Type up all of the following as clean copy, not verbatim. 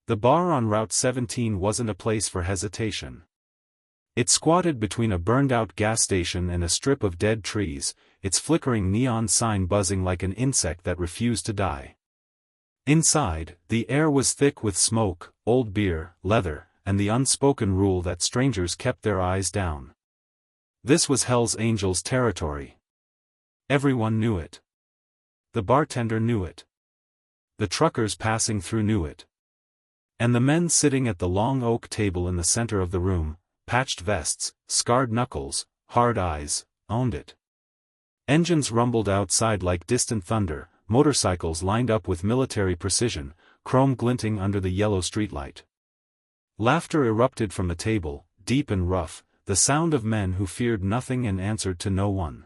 The bar on Route 17 wasn't a place for hesitation. It squatted between a burned-out gas station and a strip of dead trees, its flickering neon sign buzzing like an insect that refused to die. Inside, the air was thick with smoke, old beer, leather, and the unspoken rule that strangers kept their eyes down. This was Hell's Angels territory. Everyone knew it. The bartender knew it. The truckers passing through knew it. And the men sitting at the long oak table in the center of the room, patched vests, scarred knuckles, hard eyes, owned it. Engines rumbled outside like distant thunder, motorcycles lined up with military precision, chrome glinting under the yellow streetlight. Laughter erupted from the table, deep and rough, the sound of men who feared nothing and answered to no one.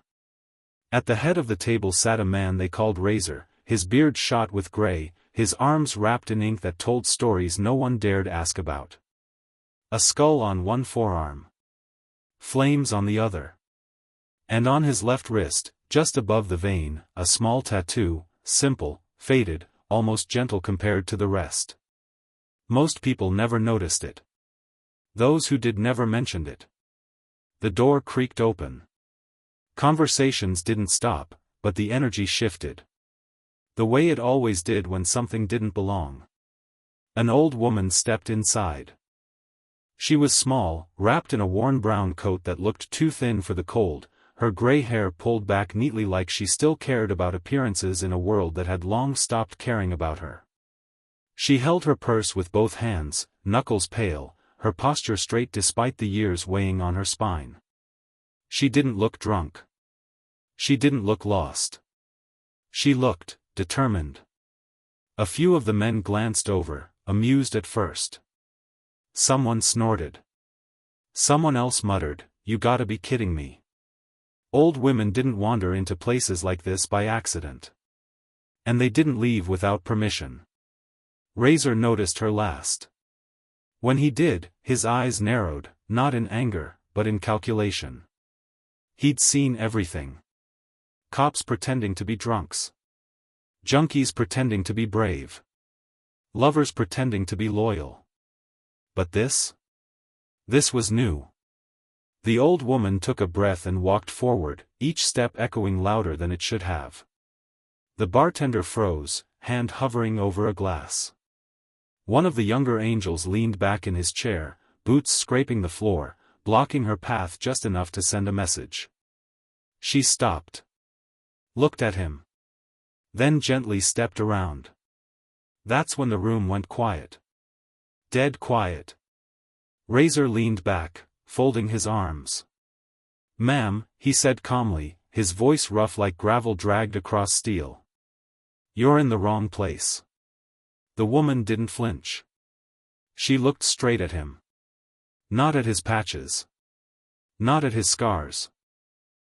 At the head of the table sat a man they called Razor, his beard shot with gray, his arms wrapped in ink that told stories no one dared ask about. A skull on one forearm. Flames on the other. And on his left wrist, just above the vein, a small tattoo, simple, faded, almost gentle compared to the rest. Most people never noticed it. Those who did never mentioned it. The door creaked open. Conversations didn't stop, but the energy shifted. The way it always did when something didn't belong. An old woman stepped inside. She was small, wrapped in a worn brown coat that looked too thin for the cold, her gray hair pulled back neatly like she still cared about appearances in a world that had long stopped caring about her. She held her purse with both hands, knuckles pale, her posture straight despite the years weighing on her spine. She didn't look drunk. She didn't look lost. She looked determined. A few of the men glanced over, amused at first. Someone snorted. Someone else muttered, "You gotta be kidding me." Old women didn't wander into places like this by accident. And they didn't leave without permission. Razor noticed her last. When he did, his eyes narrowed, not in anger, but in calculation. He'd seen everything. Cops pretending to be drunks. Junkies pretending to be brave. Lovers pretending to be loyal. But this? This was new. The old woman took a breath and walked forward, each step echoing louder than it should have. The bartender froze, hand hovering over a glass. One of the younger angels leaned back in his chair, boots scraping the floor, blocking her path just enough to send a message. She stopped. Looked at him. Then gently stepped around. That's when the room went quiet. Dead quiet. Razor leaned back, folding his arms. "Ma'am," he said calmly, his voice rough like gravel dragged across steel. "You're in the wrong place." The woman didn't flinch. She looked straight at him. Not at his patches. Not at his scars.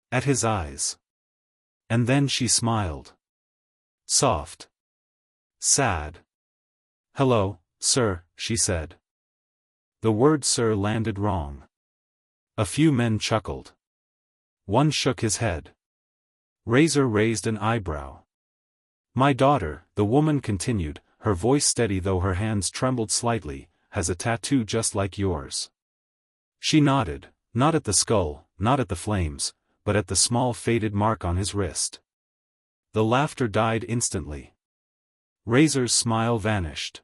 At his eyes. And then she smiled. Soft. Sad. "Hello, sir," she said. The word sir landed wrong. A few men chuckled. One shook his head. Razor raised an eyebrow. "My daughter," the woman continued, her voice steady though her hands trembled slightly, "has a tattoo just like yours." She nodded, not at the skull, not at the flames, but at the small faded mark on his wrist. The laughter died instantly. Razor's smile vanished.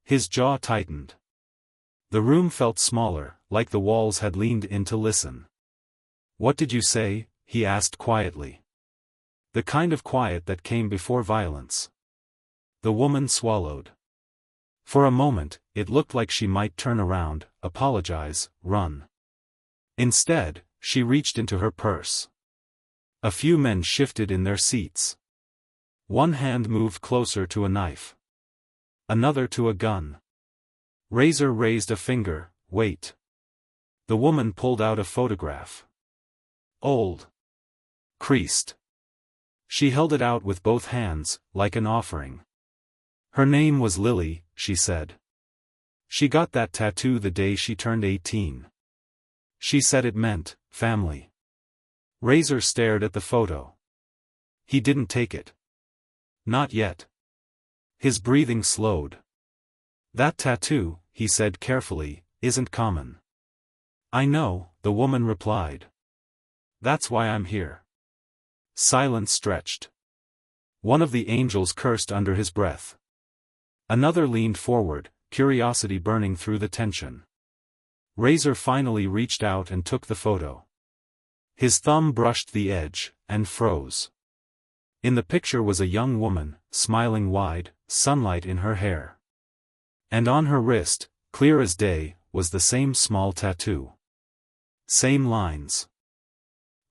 His jaw tightened. The room felt smaller, like the walls had leaned in to listen. "What did you say?" he asked quietly. The kind of quiet that came before violence. The woman swallowed. For a moment, it looked like she might turn around, apologize, run. Instead, she reached into her purse. A few men shifted in their seats. One hand moved closer to a knife. Another to a gun. Razor raised a finger, "Wait." The woman pulled out a photograph. Old. Creased. She held it out with both hands, like an offering. Her name was Lily, she said. She got that tattoo the day she turned 18. She said it meant family. Razor stared at the photo. He didn't take it. Not yet. His breathing slowed. That tattoo, he said carefully, isn't common. I know, the woman replied. That's why I'm here. Silence stretched. One of the angels cursed under his breath. Another leaned forward, curiosity burning through the tension. Razor finally reached out and took the photo. His thumb brushed the edge, and froze. In the picture was a young woman, smiling wide, sunlight in her hair. And on her wrist, clear as day, was the same small tattoo. Same lines.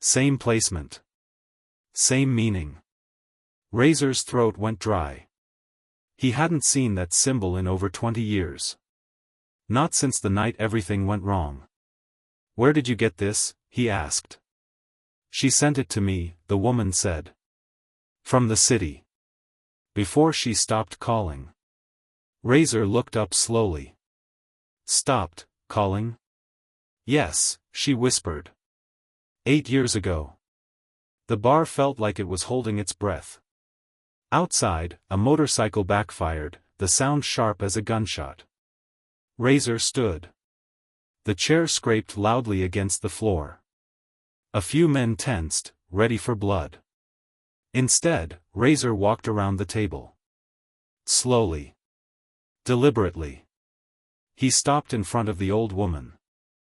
Same placement. Same meaning. Razor's throat went dry. He hadn't seen that symbol in over 20 years. Not since the night everything went wrong. Where did you get this? He asked. She sent it to me, the woman said. From the city. Before she stopped calling. Razor looked up slowly. Stopped calling? Yes, she whispered. 8 years ago. The bar felt like it was holding its breath. Outside, a motorcycle backfired, the sound sharp as a gunshot. Razor stood. The chair scraped loudly against the floor. A few men tensed, ready for blood. Instead, Razor walked around the table. Slowly. Deliberately. He stopped in front of the old woman.